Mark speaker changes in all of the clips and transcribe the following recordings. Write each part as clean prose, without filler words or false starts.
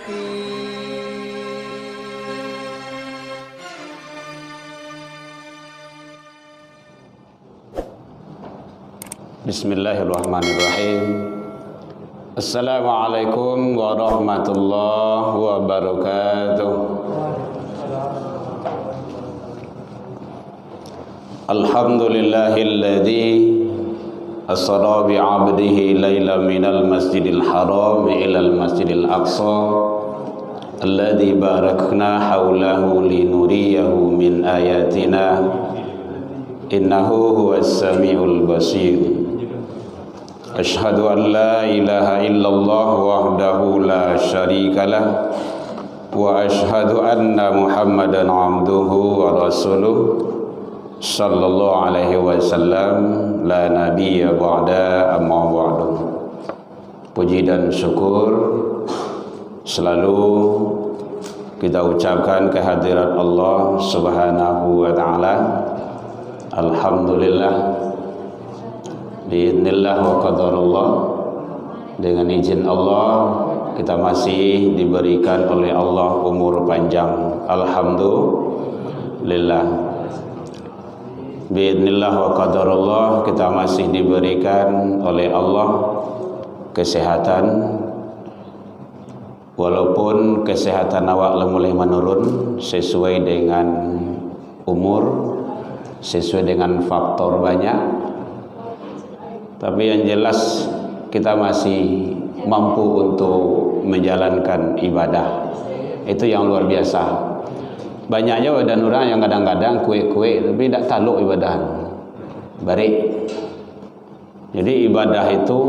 Speaker 1: Bismillahirrahmanirrahim. Assalamualaikum warahmatullahi wabarakatuh. Alhamdulillahilladzi asra bi'abdihi layla minal masjidil haram ilal masjidil aqsa alladzi barakna haulahu linuriyahu min ayatina innahu huwas samiul basir. Asyhadu an la ilaha illallah wahdahu la syarikalah wa asyhadu anna Muhammadan abduhu wa rasuluh sallallahu alaihi wasallam la nabiyya ba'da amma ba'du. Puji dan syukur selalu kita ucapkan kehadirat Allah Subhanahu wa taala. Alhamdulillah, biidznillah wa qadarullah, dengan izin Allah kita masih diberikan oleh Allah umur panjang. Alhamdulillah, biidznillah wa qadarullah, kita masih diberikan oleh Allah kesehatan. Walaupun kesehatan awak mulai menurun sesuai dengan umur, sesuai dengan faktor banyak, tapi yang jelas kita masih mampu untuk menjalankan ibadah. Itu yang luar biasa. Banyaknya badan orang yang kadang-kadang kue-kue tapi tidak taluk ibadah barik. Jadi ibadah itu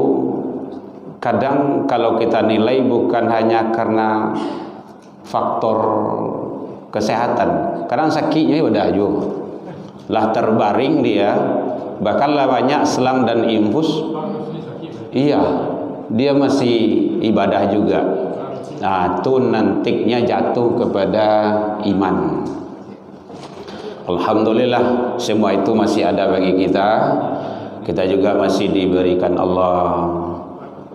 Speaker 1: kadang kalau kita nilai bukan hanya karena faktor kesehatan, kadang sakitnya ibadah juga. Lah terbaring dia, bahkan lah banyak selang dan infus, iya dia masih ibadah juga. Nah itu nantinya jatuh kepada iman. Alhamdulillah semua itu masih ada bagi kita. Kita juga masih diberikan Allah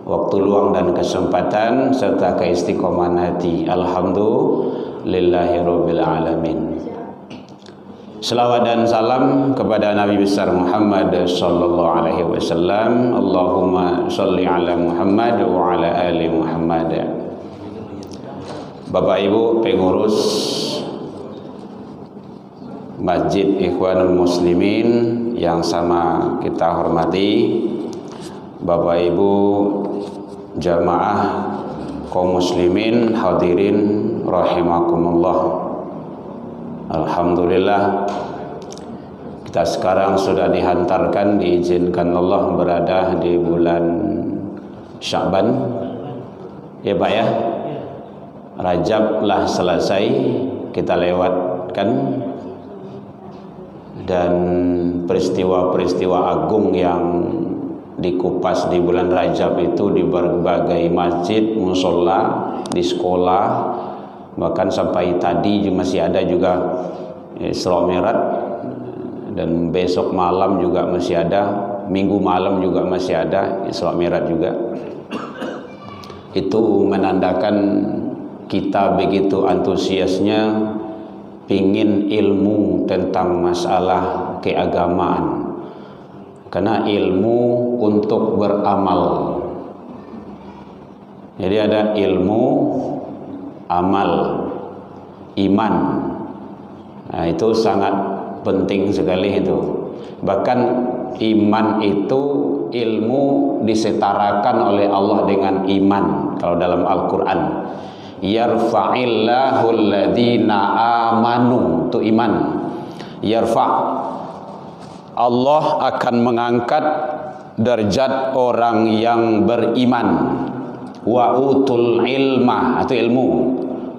Speaker 1: waktu luang dan kesempatan serta keistiqomahan hati. Alhamdulillahirabbil alamin. Selawat dan salam kepada Nabi besar Muhammad sallallahu alaihi wasallam. Allahumma shalli ala Muhammad wa ala ali Muhammad. Bapak Ibu pengurus Masjid Ikhwanul Muslimin yang sama kita hormati, Bapak Ibu jamaah kaum muslimin hadirin rahimakumullah. Alhamdulillah, kita sekarang sudah dihantarkan, diizinkan Allah berada di bulan Sya'ban. Ya Pak ya, Rajab lah selesai, kita lewatkan, dan peristiwa-peristiwa agung yang dikupas di bulan Rajab itu di berbagai masjid, musola, di sekolah, bahkan sampai tadi masih ada juga Isra Mi'raj, dan besok malam juga masih ada, minggu malam juga masih ada Isra Mi'raj juga. Itu menandakan kita begitu antusiasnya pingin ilmu tentang masalah keagamaan, karena ilmu untuk beramal. Jadi ada ilmu, amal, iman. Nah, itu sangat penting sekali itu. Bahkan iman itu ilmu disetarakan oleh Allah dengan iman. Kalau dalam Al-Quran, yarfa'illahu alladhina amanu, itu iman. Yarfa', Allah akan mengangkat derajat orang yang beriman. Wa utul ilma, itu ilmu,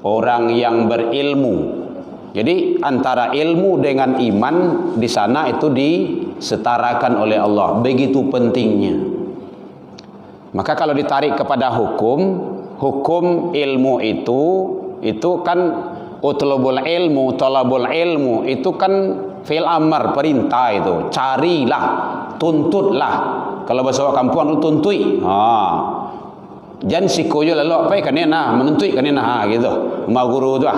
Speaker 1: orang yang berilmu. Jadi antara ilmu dengan iman di sana itu disetarakan oleh Allah. Begitu pentingnya. Maka kalau ditarik kepada hukum ilmu itu kan utlubul ilmu, talabul ilmu, itu kan fi'il amar, perintah itu. Carilah, tuntutlah. Kalau bahasa kampung itu tuntui. Jan sikoyo lelok pai kanena menuntut kanena gitu. Mau guru tu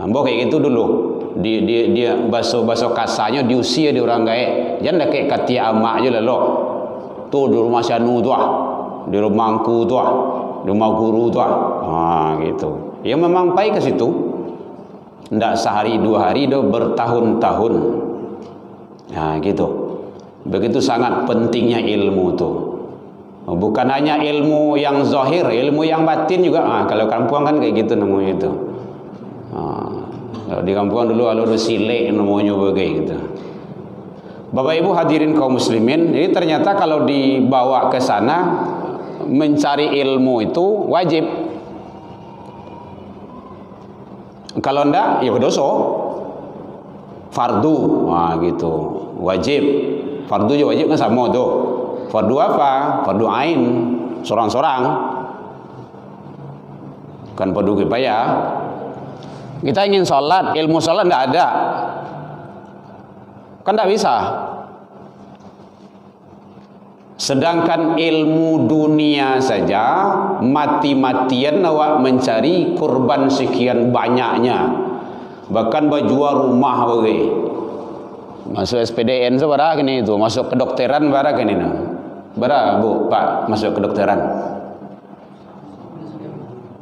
Speaker 1: ambo kayak gitu dulu. Dia baso kasarnya diusia di orang gaek. Jan dah kayak kati amak je lelok. Tu di rumah Syanu tu di rumah angku tu di rumah guru tu gitu. Ya memang pai ke situ. Ndak sehari dua hari dah bertahun-tahun. Gitu. Begitu sangat pentingnya ilmu tu. Bukan hanya ilmu yang zahir, ilmu yang batin juga. Kalau kampung kan kayak gitu namanya itu. Kalau di kampung dulu ada silek namanya begitu. Bapak Ibu hadirin kaum muslimin, jadi ternyata kalau dibawa ke sana mencari ilmu itu wajib. Kalau ndak ya berdosa. Fardu, gitu. Wajib. Fardu juga wajib kan sama tuh. Fardu apa? Fardu ain, sorang-sorang. Kan fardu kifayah. Kita ingin sholat, ilmu sholat tidak ada, kan tidak bisa. Sedangkan ilmu dunia saja mati-matian awak mencari kurban sekian banyaknya, bahkan berjual rumah bagi masuk SPDN seberapa kini itu, masuk kedokteran berapa kini no? Berapa Bu Pak masuk kedokteran?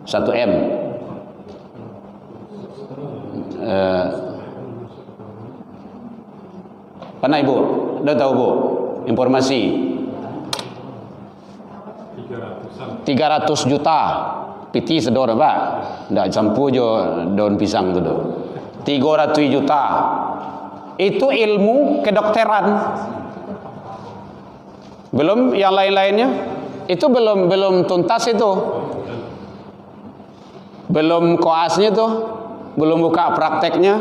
Speaker 1: 1M. Mana Ibu? Dah tahu Bu? Informasi 300 juta piti sedor Pak. Ndak campur jo daun pisang tu do. 300 juta. Itu ilmu kedokteran. Belum yang lain-lainnya. Itu belum tuntas itu. Belum koasnya tuh. Belum buka prakteknya.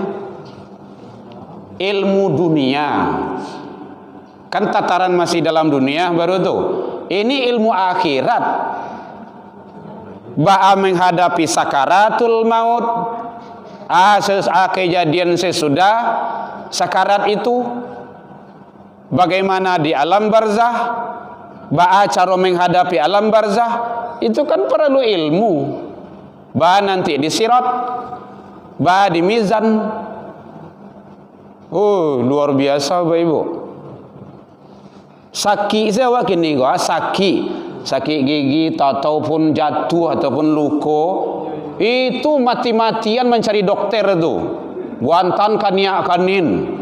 Speaker 1: Ilmu dunia. Kan tataran masih dalam dunia baru tuh. Ini ilmu akhirat. Ba'a menghadapi sakaratul maut. Kejadian sesudah sakarat itu. Bagaimana di alam barzah. Ba'a cara menghadapi alam barzah. Itu kan perlu ilmu. Ba'a nanti di sirat. Ba'a di mizan. Luar biasa Bapak Ibu. Sakit saya awak kini gua sakit gigi ataupun jatuh ataupun luko itu mati-matian mencari dokter itu. Buantan kania kanin.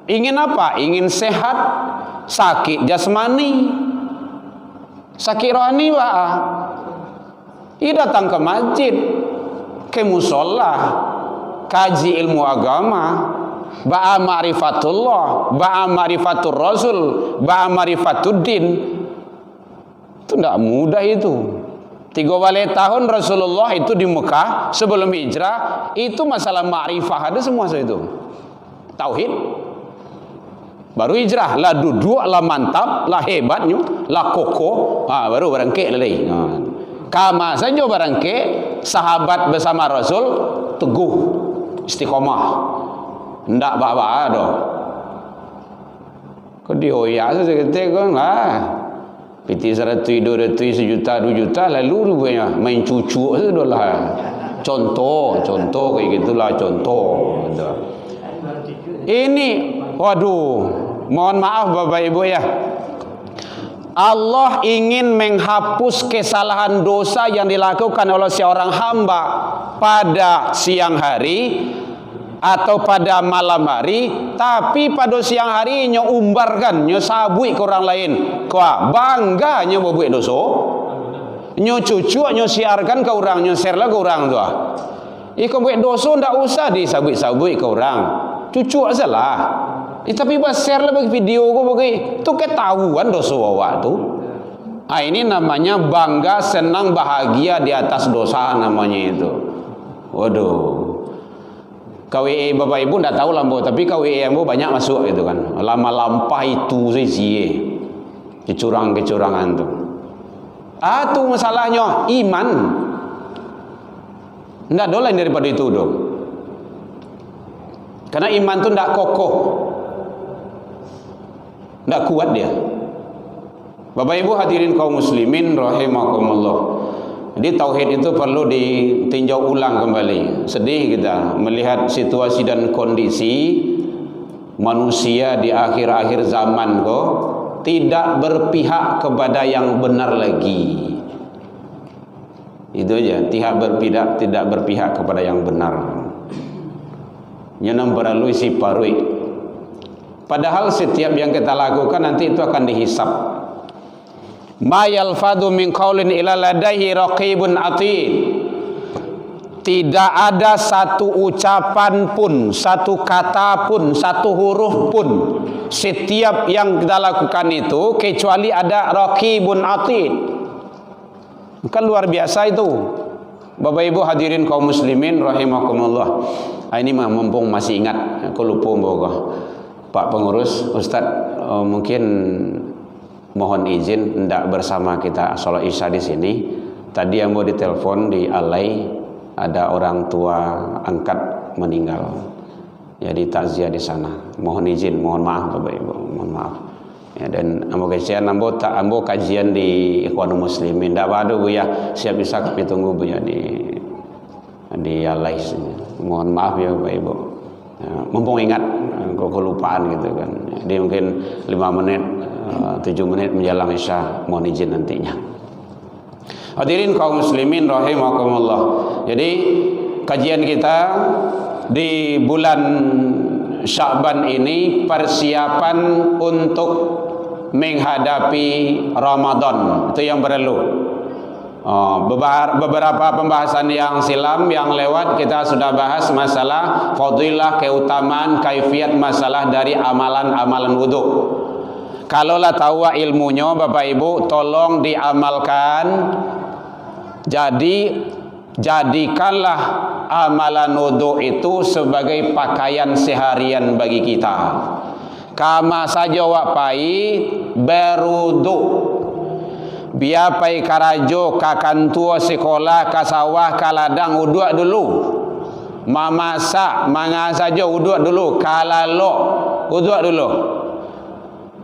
Speaker 1: Ingin apa? Ingin sehat. Sakit jasmani, sakit rohani Pak. Datang ke masjid, ke musola, kaji ilmu agama. Ba'a ma'rifatullah, ba'a ma'rifatur rasul, ba'a ma'rifatuddin. Itu tidak mudah itu. 3 tahun Rasulullah itu di Mekah sebelum hijrah. Itu masalah ma'rifah ada semua itu. Tauhid. Baru hijrah. Lah duduk, lah mantap, lah hebatnya, lah kokoh. Baru barangke lagi. Kama saja barangke sahabat bersama Rasul teguh istiqomah. Ndak bawa doh. Kau dioyak saja kita kan lah. Piti 100, 200, 1 juta, 2 juta lalu rupanya main cucu saja lah. Contoh kayak gitulah contoh. Ini, waduh, mohon maaf Bapak Ibu ya. Allah ingin menghapus kesalahan dosa yang dilakukan oleh seorang hamba pada siang hari atau pada malam hari, tapi pada siang hari nyo umbarkan, nyo sabui ke orang lain. Kau bangga nyo berbuat dosa. Nyo cucu nyo siarkan ke orang, nyo share lah ke orang tu. Iko buat dosa ndak usah disabui-sabui ke orang. Cucu salah. Tapi pas share lah bagi video kau bagi tu ketahuan dosa awak tu. Ini namanya bangga, senang, bahagia di atas dosa namanya itu. Waduh. KWE Bapak Ibu tidak tahu lampu, tapi KWE yang banyak masuk gitu kan. Lama lampah itu sih kecurangan-kecurangan tu. Tu masalahnya iman. Tidak ada lain daripada itu dong. Karena iman tu tidak kokoh, tidak kuat dia. Bapak Ibu hadirin kaum muslimin rahimakumullah. Jadi tauhid itu perlu ditinjau ulang kembali. Sedih kita melihat situasi dan kondisi manusia di akhir-akhir zaman kok tidak berpihak kepada yang benar lagi. Itu aja, tidak berpihak kepada yang benar. Nyenam perlu isi parui. Padahal setiap yang kita lakukan nanti itu akan dihisap. Ma yalfadu min qaulin illa ladaihi raqibun atid. Tidak ada satu ucapan pun, satu kata pun, satu huruf pun setiap yang kita lakukan itu kecuali ada raqibun atid. Kan luar biasa itu. Bapak Ibu hadirin kaum muslimin rahimakumullah. Ini mumpung masih ingat, aku lupa bawa Pak pengurus, Ustadz mungkin mohon izin hendak bersama kita sholat isya di sini. Tadi yang mau ditelepon di Alai ada orang tua angkat meninggal. Jadi takziah di sana. Mohon izin, mohon maaf Bapak Ibu, mohon maaf. Ya, dan ambo kajian di Ikhwanul Muslimin. Ndak waduh Bu ya, siap bisa kami tunggu Bu ya di Alai sini. Mohon maaf ya Bapak Ibu. Ya, mumpung ingat kok kelupaan gitu kan. Jadi mungkin 5 menit 7 menit menjelang isya mohon izin nantinya. Hadirin kaum muslimin rahimakumullah. Jadi kajian kita di bulan Sya'ban ini persiapan untuk menghadapi Ramadan. Itu yang perlu. Beberapa pembahasan yang silam yang lewat kita sudah bahas masalah fadilah, keutamaan, kaifiat masalah dari amalan-amalan wudu. Kalaulah tahu ilmunya Bapak Ibu tolong diamalkan. Jadi jadikanlah amalan wudu itu sebagai pakaian seharian bagi kita. Kama saja wapai berudu. Biapai karajo kakantua sekolah kasawah kaladang uduk dulu. Mamasak manga saja uduk dulu. Kalalo uduk dulu.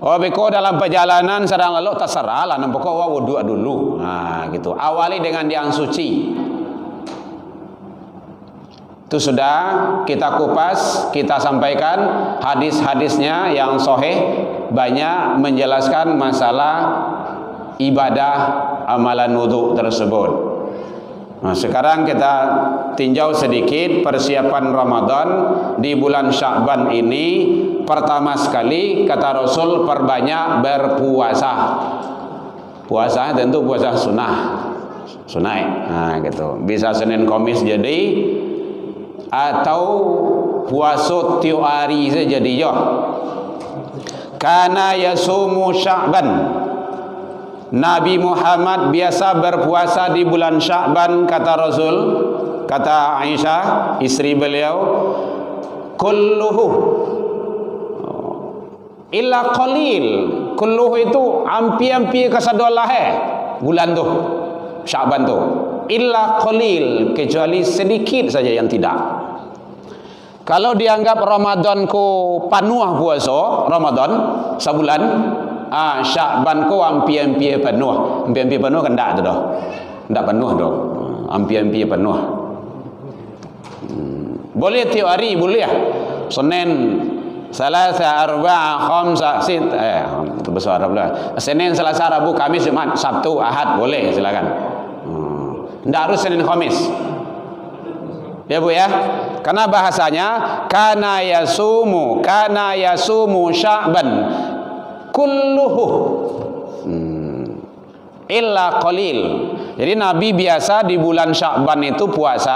Speaker 1: Oh beko dalam perjalanan sedang lalu terserah lah nampak kau uduk dulu. Nah gitu. Awali dengan yang suci. Itu sudah kita kupas, kita sampaikan hadis-hadisnya yang sahih banyak menjelaskan masalah ibadah amalan wudu tersebut. Nah, sekarang kita tinjau sedikit persiapan Ramadan di bulan Sya'ban ini. Pertama sekali kata Rasul perbanyak berpuasa. Puasa tentu puasa sunnah. Nah gitu. Bisa Senin Kamis jadi atau puasa tiap hari saja jadi yo. Kana yasumu Sya'ban. Nabi Muhammad biasa berpuasa di bulan Sya'ban kata Rasul, kata Aisyah istri beliau, kulluhu illa qalil. Kulluhu itu ampi-ampi kasadolah bulan tu Sya'ban tu. Illa qalil, kecuali sedikit saja yang tidak. Kalau dianggap Ramadan ku panuh puasa Ramadan sebulan, Sya'ban ku ampi-ampi penuh. Ampi-ampi penuh kan tak tu dah. Tak penuh dah. Ampi-ampi penuh. Boleh tiap hari boleh ya. Senin, Selasa, Arba'a, Khamsa, Sit. Itu bahasa Arab lah. Senin, Selasa, Rabu, Kamis, Jumat, Sabtu, Ahad boleh silakan. Tak harus Senin Khamis. Ya Bu ya. Karena bahasanya kana yasumu Sya'ban kulluhu illa qalil. Jadi Nabi biasa di bulan Sya'ban itu puasa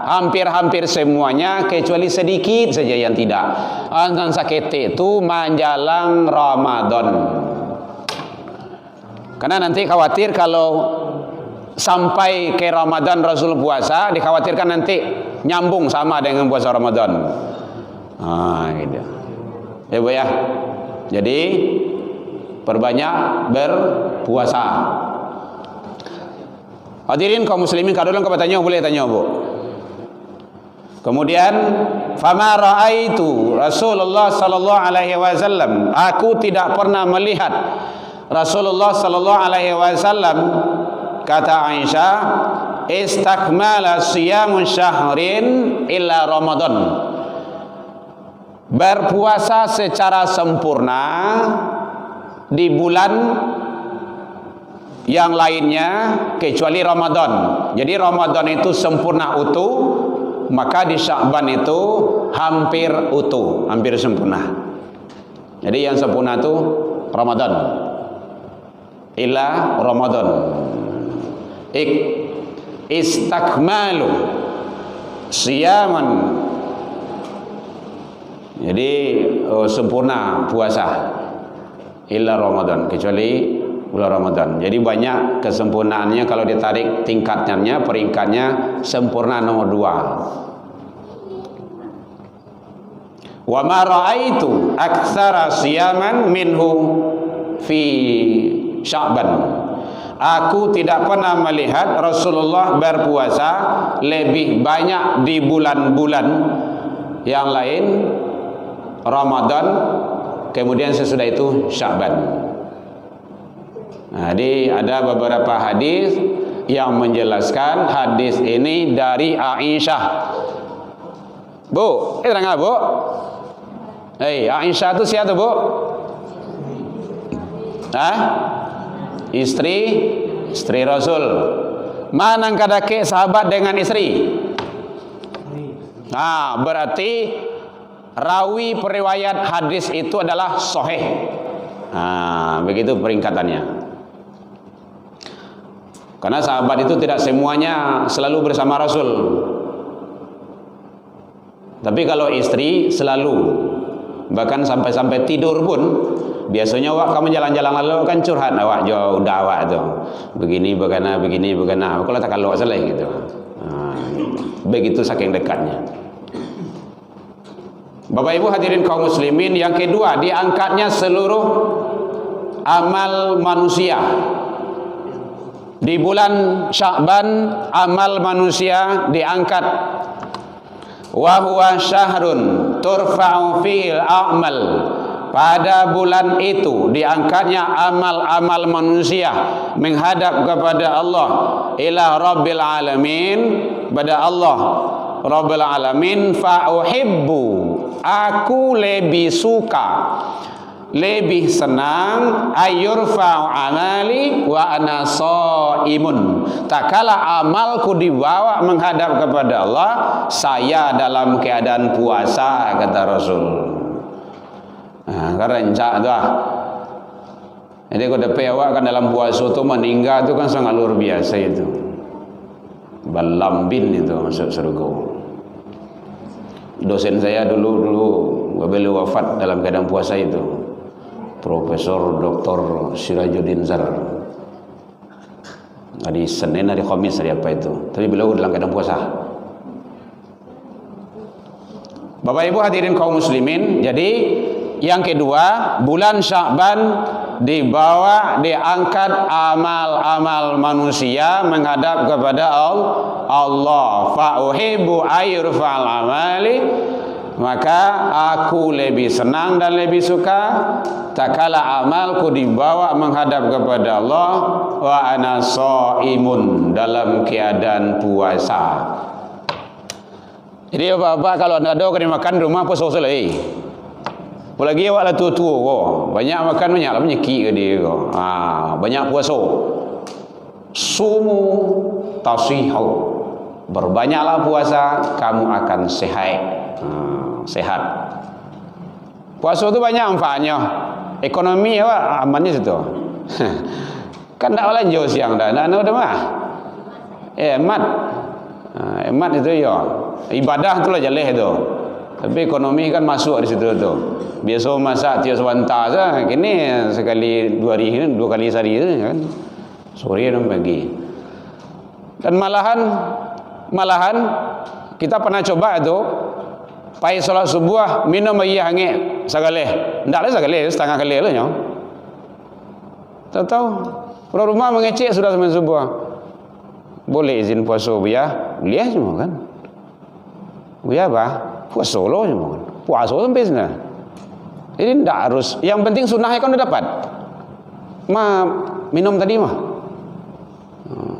Speaker 1: hampir-hampir semuanya kecuali sedikit saja yang tidak. Angan sakit itu menjelang Ramadan. Karena nanti khawatir kalau sampai ke Ramadan Rasul puasa, dikhawatirkan nanti nyambung sama dengan puasa Ramadan. Gitu. Ya Bu ya. Jadi perbanyak berpuasa. Hadirin kaum muslimin, kalau kau bertanya boleh tanya Bu. Kemudian fama raaitu Rasulullah sallallahu alaihi wasallam, aku tidak pernah melihat Rasulullah sallallahu alaihi wasallam, kata Aisyah, istakmala siyamu syahrin illa Ramadan. Berpuasa secara sempurna di bulan yang lainnya kecuali Ramadan. Jadi Ramadan itu sempurna utuh, maka di Sya'ban itu hampir utuh, hampir sempurna. Jadi yang sempurna itu Ramadan. Illa Ramadan. Istakmalu siyaman. Jadi sempurna puasa illa Ramadan, kecuali bulan Ramadan. Jadi banyak kesempurnaannya kalau ditarik tingkatnya, peringkatnya sempurna nomor 2. Wa ma ra'aitu aktsara siyaman minhu fi Sya'ban. Aku tidak pernah melihat Rasulullah berpuasa lebih banyak di bulan-bulan yang lain, Ramadan, kemudian sesudah itu Sya'ban. Nah, jadi ada beberapa hadis yang menjelaskan hadis ini dari Aisyah. Bu, dengar Bu? Aisyah itu siapa Bu? Istri Rasul. Mana kadake sahabat dengan istri? Nah, berarti rawi periwayat hadis itu adalah sahih. Nah, begitu peringkatannya. Karena sahabat itu tidak semuanya selalu bersama Rasul. Tapi kalau istri selalu, bahkan sampai tidur pun. Biasanya awak kamu jalan-jalan lalu kan curhat awak jauh udah awak tu. Begini begana. Kalau tak kalau salah gitu. Begitu saking dekatnya. Bapak Ibu hadirin kaum muslimin, yang kedua diangkatnya seluruh amal manusia. Di bulan Sya'ban amal manusia diangkat. Wa huwa syahrun turfa'u fil a'mal. Pada bulan itu diangkatnya amal-amal manusia menghadap kepada Allah, ila Rabbil Alamin, pada Allah Rabbil Alamin. Fa'uhibbu, aku lebih suka, lebih senang, ayyurfa'u amali wa ana shaimun, tak kala amalku dibawa menghadap kepada Allah, saya dalam keadaan puasa, kata Rasul. Karena rencak tu lah. Jadi kalau dapat awak kan dalam puasa tu meninggal tu kan sangat luar biasa itu. Balambin itu masuk surga. Dosen saya dulu beliau wafat dalam keadaan puasa itu. Profesor Dr. Sirajuddin Zar. Hari Senin, hari Khamis, hari apa itu. Tapi beliau dalam keadaan puasa. Bapak Ibu hadirin kaum muslimin, jadi yang kedua, bulan Sya'ban diangkat amal-amal manusia menghadap kepada Allah. Fa'uhibbu ayyurfa'al amali, maka aku lebih senang dan lebih suka tak kala amalku dibawa menghadap kepada Allah, wa ana shaimun, dalam keadaan puasa. Jadi bapak kalau ada kena makan rumah puasa selesai. Apalagi awak lah tua-tua kau. Banyak makan banyak lah menyeki ke dia kau. Banyak puasa. Sumu tasihu. Berbanyaklah puasa, kamu akan sehat. Sehat. Puasa tu banyak manfaatnya. Ekonomi awak amannya situ. Kan tak belanja siang dah. Nak dah mah. Hemat. Hemat itu ya. Ibadah tu lah jaleh tu. Tapi ekonomi kan masuk di situ tu. Biasa masak tiap sebentar saja. Kini sekali 2 hari, 2 kali sehari kan. Sore dan pagi. Dan malahan kita pernah coba tu, pai solat subuh minum air hangat sagaleh. Ndaklah sagaleh, setengah kali lah nyo. Tahu-tahu orang rumah mengecek sudah sampai subuh. Boleh izin puasa buya? Boleh semua kan. Buya apa? Puasa lo semua kan. Puasa sampai sana. Jadi tidak harus. Yang penting sunnahnya kan sudah dapat. minum tadi mah.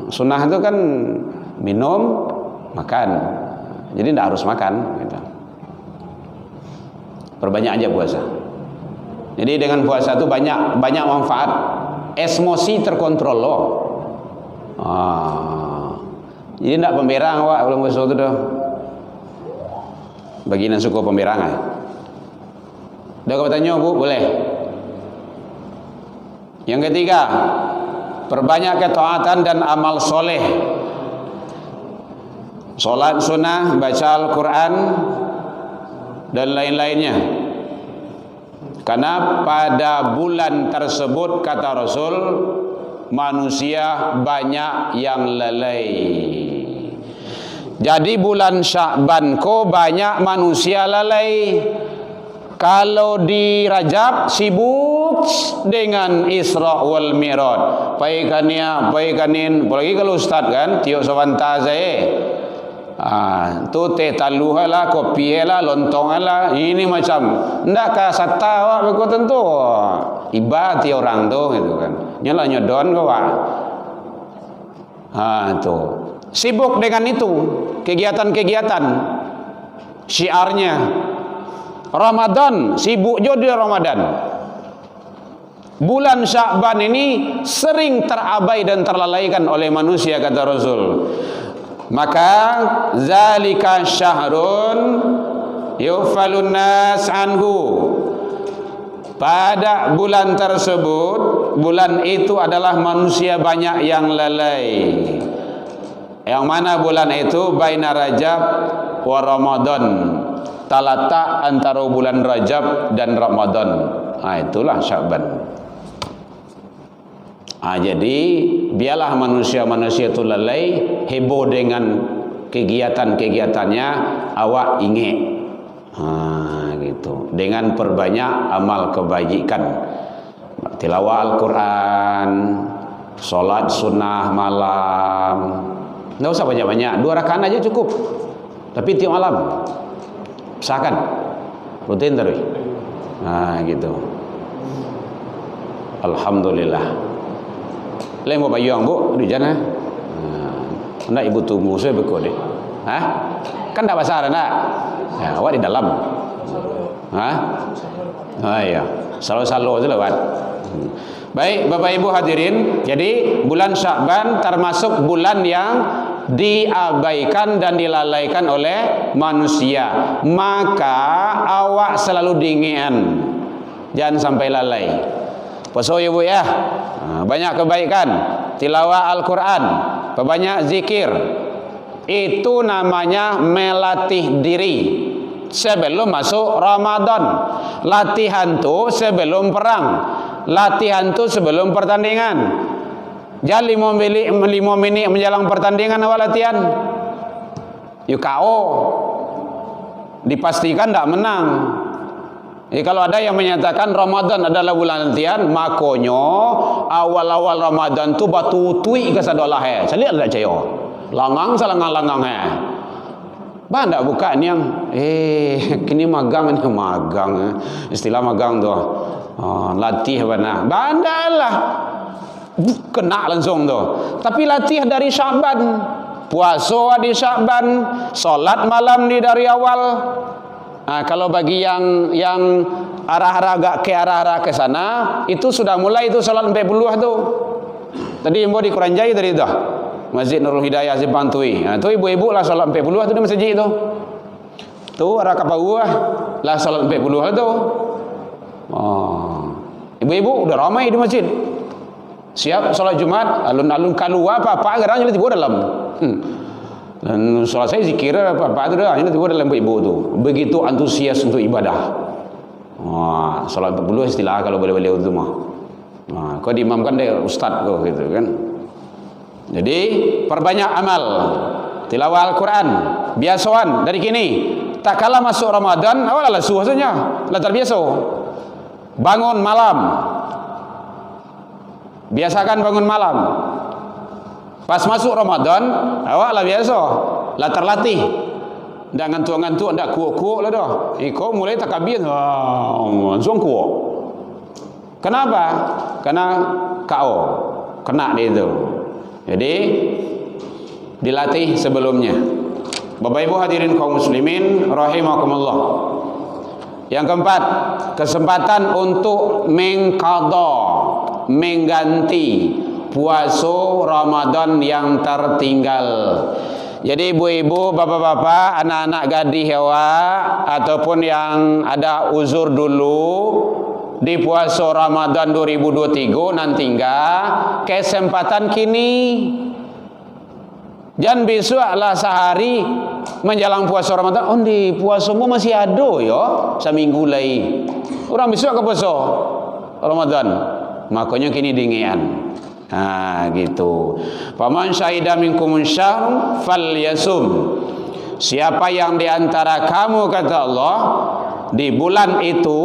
Speaker 1: Sunnah itu kan minum, makan. Jadi tidak harus makan gitu. Perbanyak aja puasa. Jadi dengan puasa itu banyak manfaat. Emosi terkontrol loh. Jadi tidak pemberang wak belum puasa itu dah. Bagian suku pemberang ya. Udah kau tanya bu, boleh. Yang ketiga, perbanyak ketaatan dan amal soleh. Salat sunnah, baca Al-Quran dan lain-lainnya. Karena pada bulan tersebut kata Rasul, manusia banyak yang lalai. Jadi bulan Sya'ban ko banyak manusia lalai. Kalau di Rajab sibuk dengan Isra wal Mi'raj. Paikania, paikanin, apalagi kalau ustaz kan, tiok sawanta saya. Tu teh taluh lah, kopi lah, lontong lah, ini macam ndak ka sata wak beko tentu. Iba ti orang tu gitu kan. Nyala nyodon ko wak. Tu. Sibuk dengan itu, kegiatan-kegiatan. Syiarnya Ramadan, sibuk juga di Ramadan. Bulan Sya'ban ini sering terabai dan terlalaikan oleh manusia kata Rasul. Maka zalika syahrun yufalun nas anhu. Pada bulan tersebut, bulan itu adalah manusia banyak yang lalai. Yang mana bulan itu baina Rajab wa Ramadan. Talatak antara bulan Rajab dan Ramadan. Itulah Sya'ban. Jadi biarlah manusia-manusia itu lalai, heboh dengan kegiatan-kegiatannya, awak ingat gitu. Dengan perbanyak amal kebajikan, tilawah Al-Quran, solat sunnah malam. Tidak usah banyak-banyak, 2 rakaat aja cukup. Tapi tiap malam usahakan rutin terus. Gitu. Alhamdulillah. Lain mau payung bu di jana. Nak ibu tunggu saya bekor deh. Kan tak pasar nak. Ya, awak di dalam. Iya. Salo-salo je lewat. Baik, Bapak Ibu hadirin. Jadi bulan Sya'ban termasuk bulan yang diabaikan dan dilalaikan oleh manusia. Maka awak selalu dingin. Jangan sampai lalai. Puasa ya bu ya. Banyak kebaikan, tilawah Al-Quran, banyak zikir. Itu namanya melatih diri sebelum masuk Ramadan. Latihan tu sebelum perang, latihan tu sebelum pertandingan. Jangan 5 menit menjelang pertandingan awal latihan. Yuk KO. Dipastikan tak menang. Kalau ada yang menyatakan Ramadan adalah bulan latihan, makanya awal-awal Ramadan tu batu tui ke sadolah Saya lihat tak percaya. Langang salangang-langang Bah ndak buka ni yang kini magang ni magang. Istilah magang tu. Latih benar. Bandalah. Kena langsung tu. Tapi latih dari Sya'ban. Puasa di Sya'ban, solat malam ni dari awal. Kalau bagi yang arah-arah agak ke arah-arah ke sana, itu sudah mulai itu salat 40 tu. Tadi yang di Kuranjai tadi tu. Masjid Nurul Hidayah Simpang Tui. Tu ibu-ibu lah salat 40 tu di masjid tu. Tu arah Kapau lah salat 40 tu. Ibu-ibu udah ramai di masjid. Siap salat Jumat, alun-alun keluar apa-apa gerang jadi tiba dalam. Dan soal saya zikir apa-apa itu dah, ini tiba dalam ibu tu. Begitu antusias untuk ibadah. Salat 40 istilah kalau boleh-boleh itu mah. Kau diimamkan deh ustaz kau gitu kan. Jadi perbanyak amal, tilawah Al-Quran, biasaan dari kini. Tak kala masuk Ramadan, awal lah suh saja, lah terbiasa. Bangun malam, biasakan bangun malam. Pas masuk Ramadan, awak lah biasa, lah terlatih. Ndak ngantuk-ngantuk, ndak kuuk-kuuk lah dah. Kau mulai takabir, langsung kuuk. Kenapa? Karena KO, kena di itu. Jadi dilatih sebelumnya. Bapak Ibu hadirin kaum muslimin rahimakumullah. Yang keempat, kesempatan untuk mengqadha, mengganti puasa Ramadan yang tertinggal. Jadi ibu-ibu, bapak-bapak, anak-anak gadis hewa ataupun yang ada uzur dulu di puasa Ramadan 2023 nanti kesempatan kini. Jangan besoklah sehari menjelang puasa Ramadan, oh di puasamu masih ada ya seminggu lagi. Orang besok ke puasa Ramadan, makanya kini dingian. Nah gitu. Faman syahida minkumun syahr falyasum. Siapa yang diantara kamu, kata Allah, di bulan itu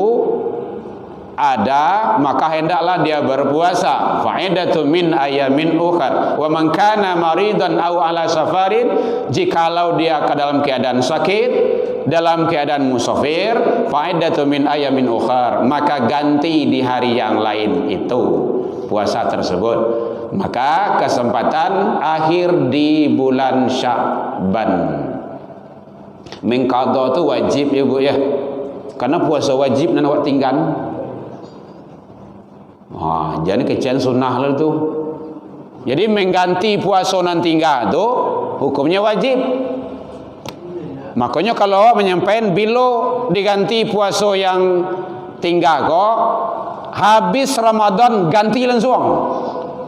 Speaker 1: ada, maka hendaklah dia berpuasa. Fa'idatu min ayamin ukhar. Wa man kana maridan aw ala safarin, jikalau dia ke dalam keadaan sakit, dalam keadaan musafir, fa'idatu min ayamin ukhar, maka ganti di hari yang lain itu puasa tersebut. Maka kesempatan akhir di bulan Sya'ban. Mengqadha itu wajib ya Bu ya. Karena puasa wajib dan awak tinggal. Jadi kecian sunnah lah tu. Jadi mengganti puasa nanti tu hukumnya wajib. Makanya kalau awak menyampaikan bila diganti puasa yang tinggal kok habis Ramadan ganti langsung.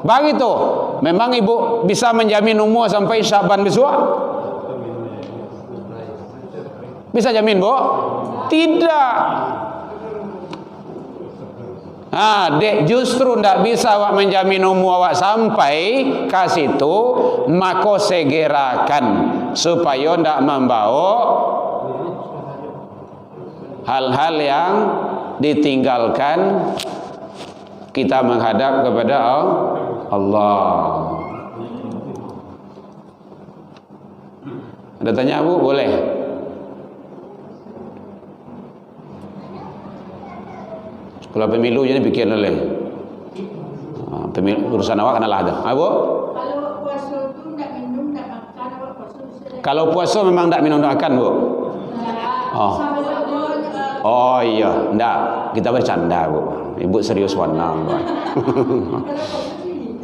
Speaker 1: Begitu. Memang ibu bisa menjamin umur sampai Syaban besok? Bisa jamin, Bu? Tidak. Dek, justru ndak bisa awak menjamin umur awak sampai ke situ, maka segerakan supaya ndak membawa hal-hal yang ditinggalkan kita menghadap kepada Allah. Ada tanya Bu? Boleh. Kalau pemilu jadi bikin oleh pemilu, urusan awak kena lah ada. Bu?
Speaker 2: Kalau puasa itu tidak minum, tidak makan, awak puasa bisa.
Speaker 1: Kalau puasa memang tidak minum, tidak makan, Bu. Oh iya, enggak. Kita bercanda, Bu. Ibu serius warna.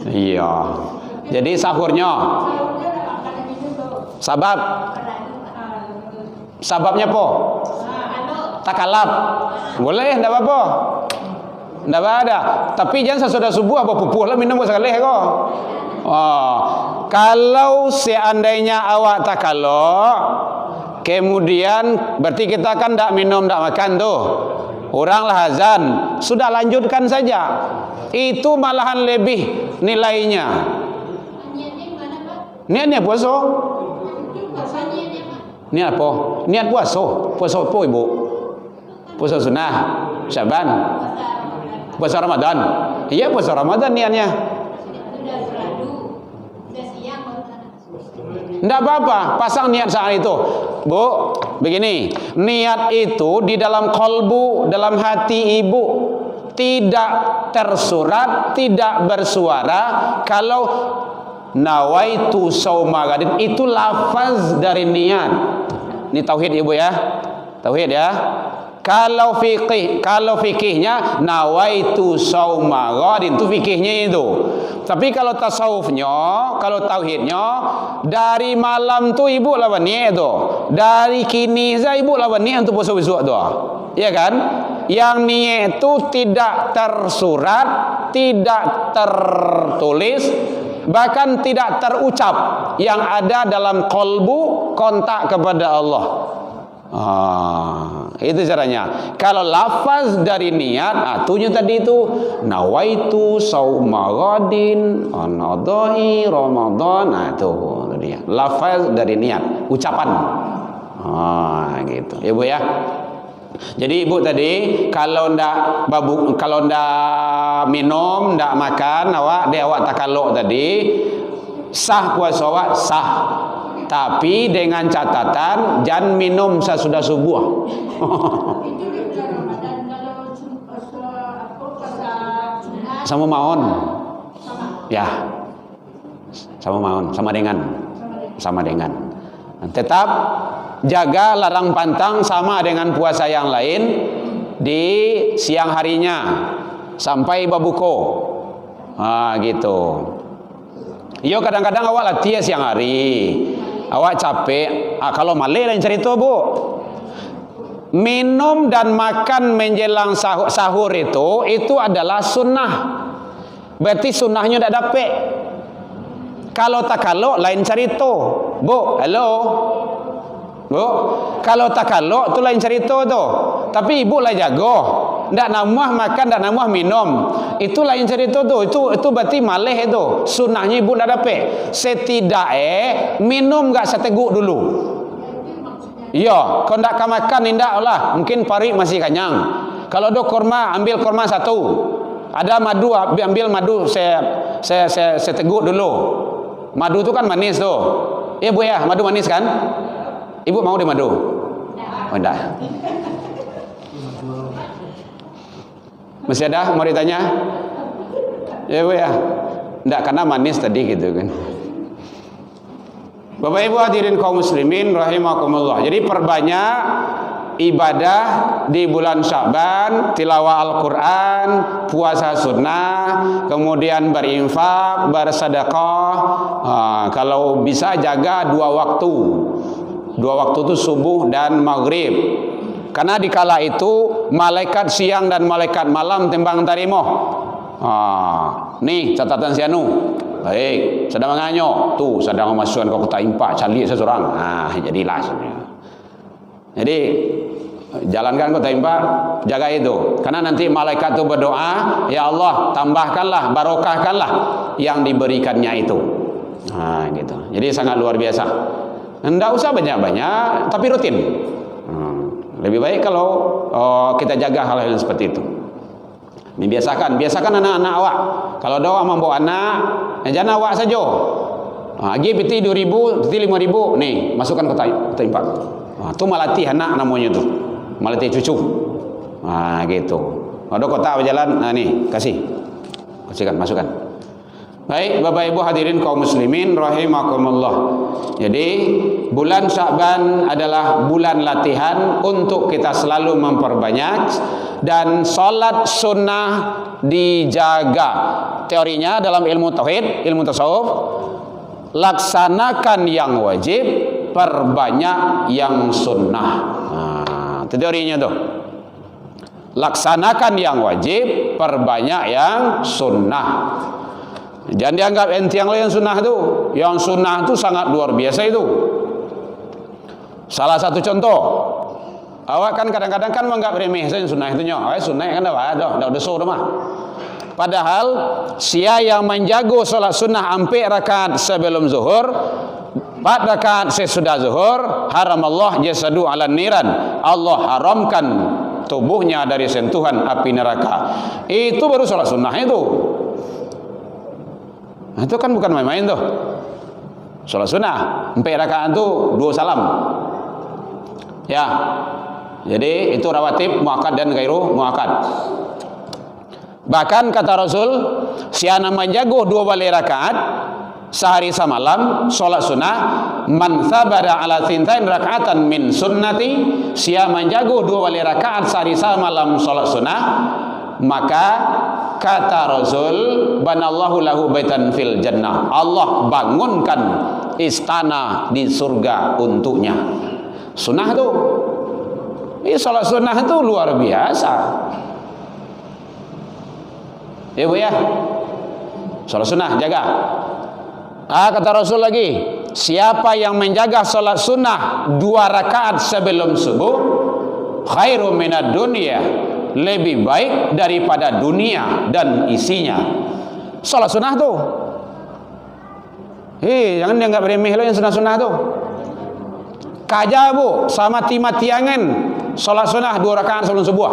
Speaker 1: Iya. Jadi sahurnya sababnya apa? Takalap. Boleh, enggak apa-apa. Enggak ada. Tapi jangan sesudah subuh apa pupuh lah minum sekali kok. Kalau seandainya awak takalap, kemudian berarti kita kan tidak minum, tidak makan tuh. Oranglah azan, sudah lanjutkan saja. Itu malahan lebih nilainya. Niatnya puasa. Niat apa? Niat puasa. Puasa apa ibu? Puasa sunnah, Syaban, puasa Ramadan. Iya puasa Ramadan niatnya. Tidak apa-apa, pasang niat saat itu. Bu, begini, niat itu di dalam kolbu, dalam hati ibu, tidak tersurat, tidak bersuara. Kalau nawaitu sauma gadin, itu lafaz dari niat. Ini tauhid ibu ya, tauhid ya. Kalau fikihnya nawaitu sauma gadin, itu fikihnya itu. Tapi kalau tasawufnya, kalau tauhidnya, dari malam tu ibu lawan niat tu, dari kini saya ibu lawan niat untuk puasa besok tu, ya kan? Yang niat itu tidak tersurat, tidak tertulis, bahkan tidak terucap, yang ada dalam kolbu kontak kepada Allah. Itu caranya. Kalau lafaz dari niat, atunya tadi itu nawaitu sauma ghadin anadai Ramadan. Itu dia. Lafaz dari niat, ucapan. Gitu. Ibu ya. Jadi ibu tadi kalau ndak minum, ndak makan, awak takaluk tadi, sah puasa awak sah. Tapi dengan catatan jangan minum sesudah subuh.
Speaker 2: Itu di bulan Ramadan, kalau puasa
Speaker 1: Sama maon. Ya, sama dengan. Tetap jaga larang pantang sama dengan puasa yang lain di siang harinya sampai babuko. Gitu. Yo kadang-kadang awak latih siang hari, awak capek. Kalau malih lain cerita bu. Minum dan makan menjelang sahur itu adalah sunnah. Berarti sunnahnya tidak dapat. Kalau tak kalau lain cerita. Bu, halo. Bu, kalau tak kalau tu lain cerita tu. Tapi ibu lah jago. Ndak namuah makan, ndak namuah minum. Itu lain cerita tu. Itu berarti malih itu. Sunnahnya ibu dah dapat. Setidaknya minum gak seteguk dulu. Ya, kalau ndak makan indak lah. Mungkin parik masih kenyang. Kalau ada kurma, ambil kurma satu. Ada madu, ambil madu saya teguk dulu. Madu tu kan manis tu. Ya bu ya, madu manis kan? Ibu mau di madu? Oh enggak. Masih ada mau ditanya? Ya bu ya. Enggak, karena manis tadi gitu kan. Bapak Ibu hadirin kaum muslimin rahimakumullah. Jadi perbanyak ibadah di bulan Sya'ban, tilawah Al-Quran, puasa sunnah, kemudian berinfak, bersedekah. Kalau bisa jaga 2 waktu. 2 waktu itu subuh dan maghrib. Karena dikala itu malaikat siang dan malaikat malam timbang tarimo. Nih catatan si Anu. Baik, sedang menganyo. Tuh sedang memasukkan ke kota impak calik seseorang. Jadilah sebenarnya. Jadi jalankan kota impak, jaga itu. Karena nanti malaikat itu berdoa, ya Allah tambahkanlah, barokahkanlah yang diberikannya itu. Gitu. Jadi sangat luar biasa. Enggak usah banyak-banyak, tapi rutin. Lebih baik kalau kita jaga hal-hal seperti itu. Biasakan anak-anak awak. Kalau doa membawa anak, jangan awak saja. Lagi piti 2.000, piti 5.000, nih masukkan kota impak. Itu melatih anak namanya tu, melatih cucu. Gitu. Ada kota berjalan, nih kasihkan, masukkan. Baik, Bapak Ibu hadirin kaum muslimin rahimakumullah. Jadi bulan Sya'ban adalah bulan latihan untuk kita selalu memperbanyak dan salat sunnah dijaga. Teorinya dalam ilmu tauhid, ilmu tasawuf, laksanakan yang wajib, perbanyak yang sunnah. Itu teorinya tuh. Laksanakan yang wajib, perbanyak yang sunnah. Jangan dianggap enti yang lain sunnah itu. Yang sunnah itu sangat luar biasa itu. Salah satu contoh, awak kan kadang-kadang kan menganggap remeh sunnah itu nyo. Sunnah kan dah dosa dah mah. Padahal sia yang menjago salat sunnah ampe rakaat sebelum zuhur, 4 rakaat sesudah zuhur, haram Allah jasadu ala niran. Allah haramkan tubuhnya dari sentuhan api neraka. Itu baru salat sunnah itu. Itu kan bukan main-main tuh. Salat sunnah 4 rakaat itu 2 salam. Ya. Jadi itu rawatib muakkad dan gairu muakkad. Bahkan kata Rasul, siana menjago 2 balik rakaat sehari semalam salat sunnah, man sabara ala thintain rakaatan min sunnati, sia menjago 2 balik rakaat sehari semalam salat sunnah, maka kata Rasul, banallahu lahu baitan fil jannah, Allah bangunkan istana di surga untuknya. Sunnah itu, salat sunnah itu luar biasa. Ya bu ya, salat sunnah jaga. Kata Rasul lagi, siapa yang menjaga salat sunnah 2 rakaat sebelum subuh, khairu minad dunya, lebih baik daripada dunia dan isinya. Salat sunnah tuh. Jangan dianggap remeh lo yang sunnah-sunnah tuh. Kaja bu, sama mati-matiangan salat sunnah 2 rakaat sebelum subuh.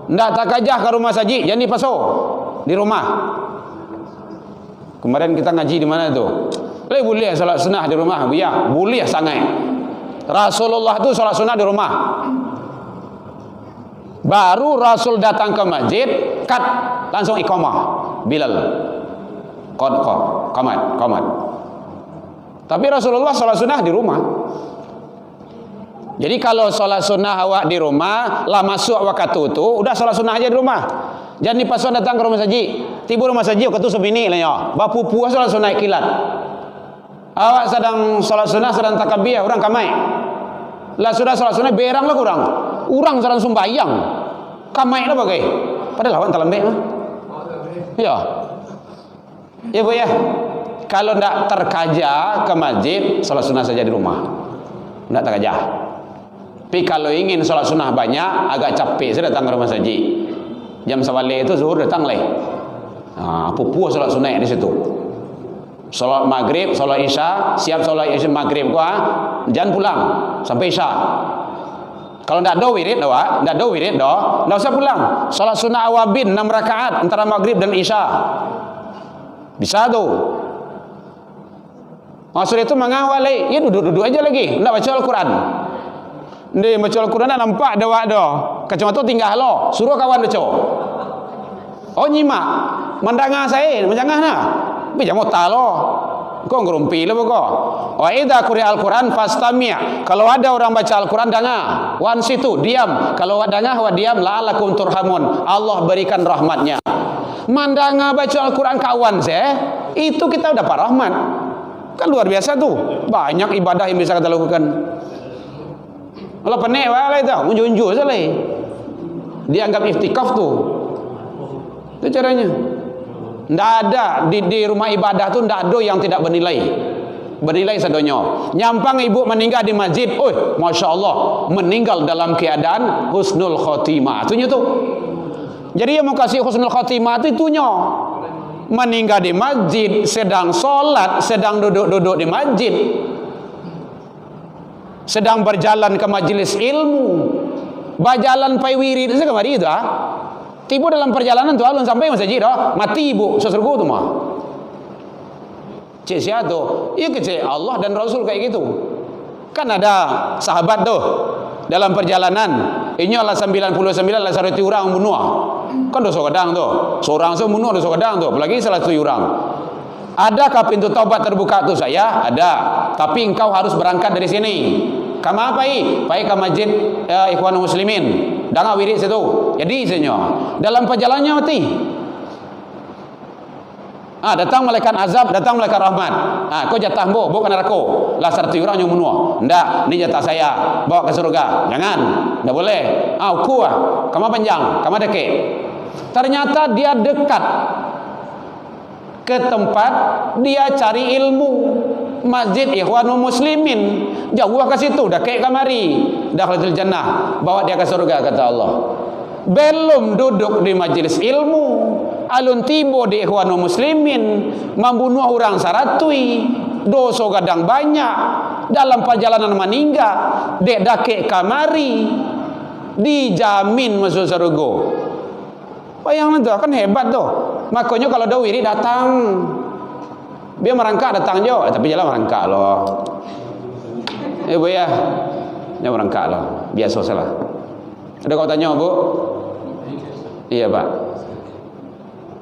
Speaker 1: Ndak tak kajah ke rumah saji, jangan di paso, di rumah. Kemarin kita ngaji di mana tuh? Boleh salat sunnah di rumah, ya, boleh sangat. Rasulullah itu salat sunnah di rumah. Baru Rasul datang ke masjid, langsung iqamah Bilal. Qomat. Tapi Rasulullah sholat sunnah di rumah. Jadi kalau sholat sunnah awak di rumah, lah masuk waktu itu, udah sholat sunnah aja di rumah. Jangan dipasang datang ke rumah saji. Tiba rumah saji, waktu sebini lah ya. Bapu puas sholat sunnah kilat. Awak sedang sholat sunnah, sedang takbir, orang kamai. Lah sudah sholat sunnah, berang lah kurang. Orang sedang sumbayang. Kamai lah bagai. Padahal awak tak lembek mah. Ya. Ya bu ya. Kalau tidak terkaja ke masjid, sholat sunnah saja di rumah. Tidak terkaja. Tapi kalau ingin sholat sunnah banyak, agak capek, saya datang ke rumah saji. Jam sawale itu zuhur datang leh. Pupuh sholat sunnah di situ. Sholat maghrib, sholat isya, siap sholat isya maghrib jangan pulang sampai isya. Kalau tidak ada wirid, tidak usah pulang. Sholat sunnah awabin 6 rakaat antara maghrib dan isya. Bisa tuh. Maksud itu mengawali, ya duduk-duduk aja lagi, tidak baca Al-Quran. Dia baca Al-Quran nampak ada wakdo. Kacau tu tinggal lo, suruh kawan baca. Oh nyimak, mendengar saya, menjangah nah. Bija mota lo. Kau ngerumpi lo kok. Wa idza quri'a Al-Quran fastami'. Kalau ada orang baca Al-Quran dengar. Wan situ diam. Kalau dengar wa diam la'alakum turhamun. Allah berikan rahmatnya. Mandanga baca Al-Quran kawan saya, itu kita dapat rahmat. Kan luar biasa tuh. Banyak ibadah yang bisa kita lakukan. Kalau penek wae itu, unjuk-unjuk saja. Dianggap iftikaf tuh. Itu caranya. Tidak ada di rumah ibadah tuh tidak ada yang tidak bernilai. Bernilai sadonyo. Nyampang ibu meninggal di masjid, masya Allah, meninggal dalam keadaan husnul khotimah. Itunya tuh. Jadi yang mau kasih husnul khotimah itu itunya. Meninggal di masjid, sedang sholat, sedang duduk-duduk di masjid, sedang berjalan ke majelis ilmu, berjalan pai wirid itu kemari itu tiba dalam perjalanan tu alun sampai masjid dah mati ibu sesergu tu mah. Cik siapa tu? Ya kecik Allah dan Rasul kayak gitu. Kan ada sahabat tu dalam perjalanan, ini lah 99 lah 100 orang bunuh. Kan dosa kadang tu. Seorang tu bunuh dosa kadang tu, apalagi 100 orang. Adakah pintu taubat terbuka tu saya? Ada. Tapi engkau harus berangkat dari sini. Kamu apa pai ke masjid Ikhwanul Muslimin. Dengar wirid situ. Jadi sebenarnya dalam perjalanannya mati. Datang malaikat azab, datang malaikat rahmat. Kau jatah bawa ke neraka. Lah 100 orang yang bunuh. Ndak, ini jatah saya. Bawa ke surga. Jangan. Ndak boleh. Kamu panjang, kamu dekat. Ternyata dia dekat ke tempat dia cari ilmu. Masjid Ikhwanul Muslimin. Jauh ke situ, dah kayak kamari. Dakhlatul jannah, bawa dia ke surga kata Allah. Belum duduk di majelis ilmu, alun tibo di Ikhwanul Muslimin, membunuh orang saratui, dosa kadang banyak, dalam perjalanan meninggal, dek dakek kamari, dijamin masuk surga. Bayangkan tu, kan hebat tu. Makanya kalau ada wirid datang, dia merangkak datang jo, tapi jalan merangkak loh. Bu ya, dia merangkak loh, biasa salah. Ada kau tanya bu? Iya pak.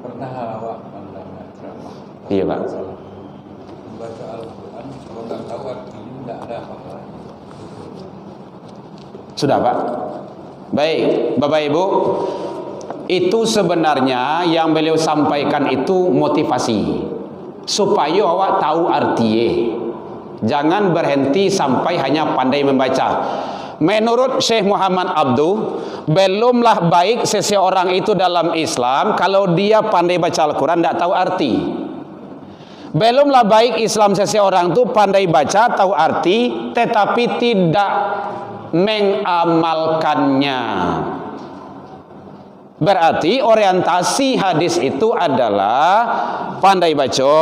Speaker 3: Pernah awak mendengar ceramah?
Speaker 1: Iya pak.
Speaker 3: Membaca Al-Quran, kalau tak tahu artinya tidak ada apa-apa.
Speaker 1: Sudah pak. Baik, bapak ibu. Itu sebenarnya yang beliau sampaikan itu motivasi. Supaya awak tahu artinya. Jangan berhenti sampai hanya pandai membaca. Menurut Syekh Muhammad Abduh, belumlah baik seseorang itu dalam Islam kalau dia pandai baca Al-Quran tidak tahu arti. Belumlah baik Islam seseorang itu pandai baca tahu arti tetapi tidak mengamalkannya. Berarti orientasi hadis itu adalah pandai baca,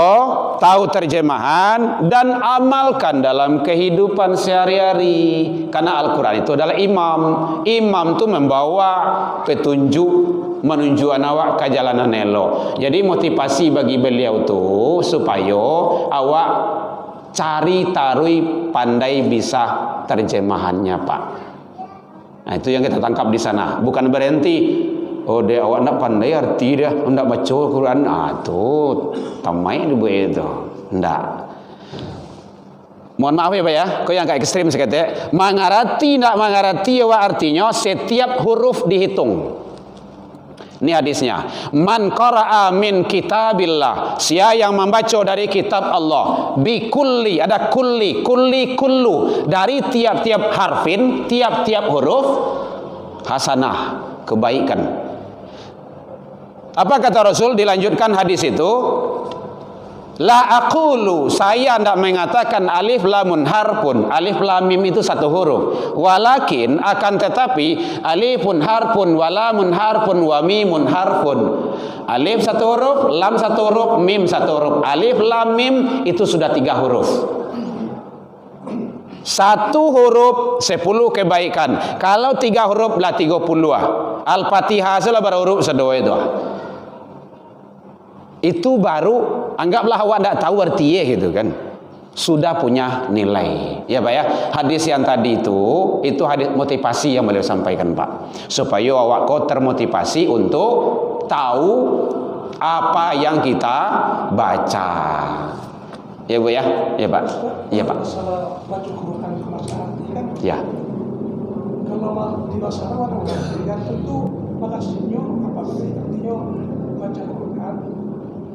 Speaker 1: tahu terjemahan dan amalkan dalam kehidupan sehari-hari. Karena Al-Quran itu adalah imam. Imam itu membawa petunjuk, menunjukkan awak ke jalanan elok. Jadi motivasi bagi beliau itu supaya awak cari tarui pandai bisa terjemahannya pak. Nah itu yang kita tangkap di sana. Bukan berhenti Oh dia awak nak pandai arti dia, hendak baca Al-Quran. Tu tamai dia buat itu. Hendak. Mohon maaf ya Pak ya, kau yang agak ekstrim sekali. Mengarti nak mengarti awak artinya setiap huruf dihitung. Ini hadisnya. Man qara'a min kitabillah. Siapa yang membaca dari kitab Allah. Bikulli. Ada kulli. Kulli kullu. Dari tiap-tiap harfin. Tiap-tiap huruf. Hasanah. Kebaikan. Apa kata Rasul? Dilanjutkan hadis itu. La aqulu, saya tidak mengatakan alif lamun harpun. Alif lam mim itu satu huruf. Walakin akan tetapi alifun harpun, walamun harpun, wa mimun harpun. Alif satu huruf, lam satu huruf, mim satu huruf. Alif lam mim itu sudah 3 huruf. Satu huruf 10 kebaikan. Kalau 3 huruf lah 30. Al-Fatihah salah berhuruf sedua itu. Itu baru anggaplah awak tidak tahu artinya gitu kan, sudah punya nilai ya Pak ya. Hadis yang tadi itu hadis motivasi yang beliau sampaikan Pak, supaya awak kau termotivasi untuk tahu apa yang kita baca ya Bu ya. Ya Pak. Ya Pak.
Speaker 4: Masalah baca Quran ke masalah arti kan
Speaker 1: Ya.
Speaker 4: kalau di masalah orang kan tentu maksudnya apa artinya baca Quran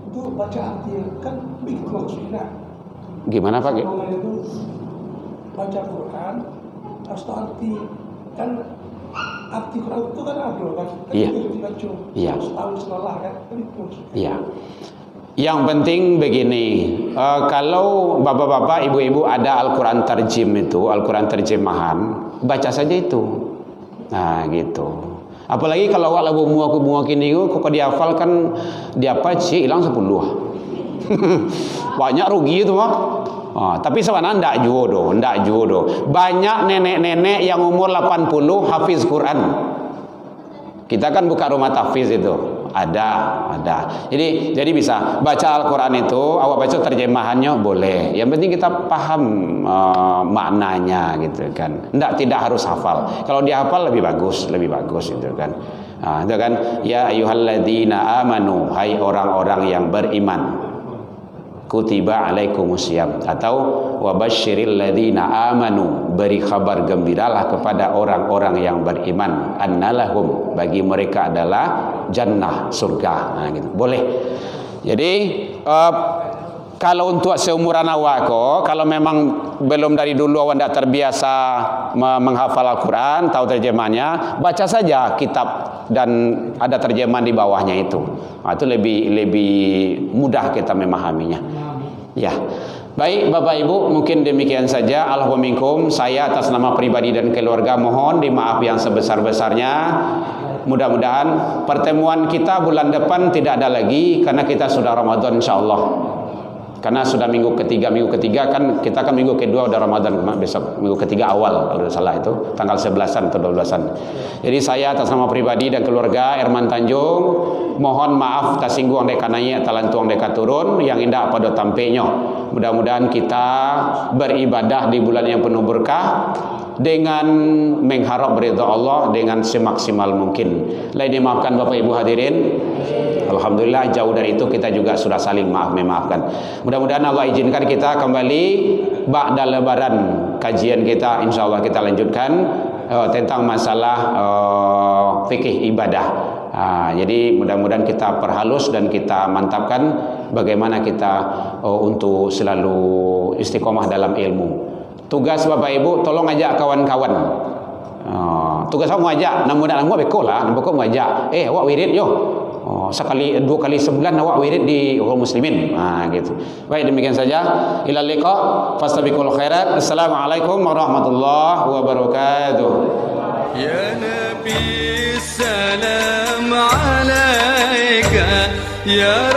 Speaker 4: itu baca arti kan begitu maksudnya.
Speaker 1: Gimana Pak?
Speaker 4: Kalau itu baca Quran harus tahu arti kan, arti Quran itu kan ada kan.
Speaker 1: Iya.
Speaker 4: Dibaca.
Speaker 1: Iya.
Speaker 4: Harus tahu salah kan. Itu.
Speaker 1: Iya. Yang penting begini, kalau bapak-bapak, ibu-ibu ada Al-Quran terjem itu, Al-Quran terjemahan, baca saja itu. Nah gitu. Apalagi kalau awak lagu muak ini, kok dihafal kan diapa sih hilang 10. Banyak rugi itu mah. Tapi sebenarnya ndak jodoh. Banyak nenek-nenek yang umur 80 hafiz Quran. Kita kan buka rumah tahfiz itu. Ada. Jadi bisa baca Al-Quran itu, awak baca terjemahannya boleh. Yang penting kita paham maknanya gitu kan. Tidak harus hafal. Kalau dihafal lebih bagus gitu kan. Itu kan ya ayyuhalladzina amanu, hai orang-orang yang beriman. Kutiba alaikumusiyam, atau wabasyiril ladzina amanu, beri kabar gembiralah kepada orang-orang yang beriman, annalahum, bagi mereka adalah jannah, surga. Nah gitu. Boleh. Jadi kalau untuk seumuran awak kalau memang belum dari dulu awak tidak terbiasa menghafal Al-Quran, tahu terjemahnya, baca saja kitab dan ada terjemahan di bawahnya itu. Itu lebih mudah kita memahaminya. Ya. Baik Bapak Ibu, mungkin demikian saja. Allahu minkum. Saya atas nama pribadi dan keluarga mohon dimaaf yang sebesar-besarnya. Mudah-mudahan pertemuan kita bulan depan tidak ada lagi karena kita sudah Ramadan insyaallah. Karena sudah minggu ketiga kan kita kan minggu kedua udah Ramadan, besok minggu ketiga awal kalau tidak salah itu tanggal 11-an atau 12-an. Jadi saya atas nama pribadi dan keluarga Erman Tanjung mohon maaf tersinggung dek kananya talantuang deka turun yang indah pada tampenya. Mudah-mudahan kita beribadah di bulan yang penuh berkah dengan mengharap ridha Allah dengan semaksimal mungkin. Lain dimaafkan Bapak Ibu hadirin. Alhamdulillah jauh dari itu kita juga sudah saling memaafkan. Mudah-mudahan Allah izinkan kita kembali ba'da lebaran kajian kita, insyaallah kita lanjutkan tentang masalah fikih ibadah. Jadi mudah-mudahan kita perhalus dan kita mantapkan bagaimana kita untuk selalu istiqomah dalam ilmu. Tugas Bapak Ibu tolong ajak kawan-kawan. Tugas kamu ajak, namun nak beko lah, nampak kamu ajak. Awak wirid yo. Sekali 2 kali sebulan awak wirid di kaum muslimin. Gitu. Baik demikian saja. Ila liqa fastabiqul khairat. Assalamualaikum warahmatullahi wabarakatuh.
Speaker 5: Ya Nabi salam alaika ya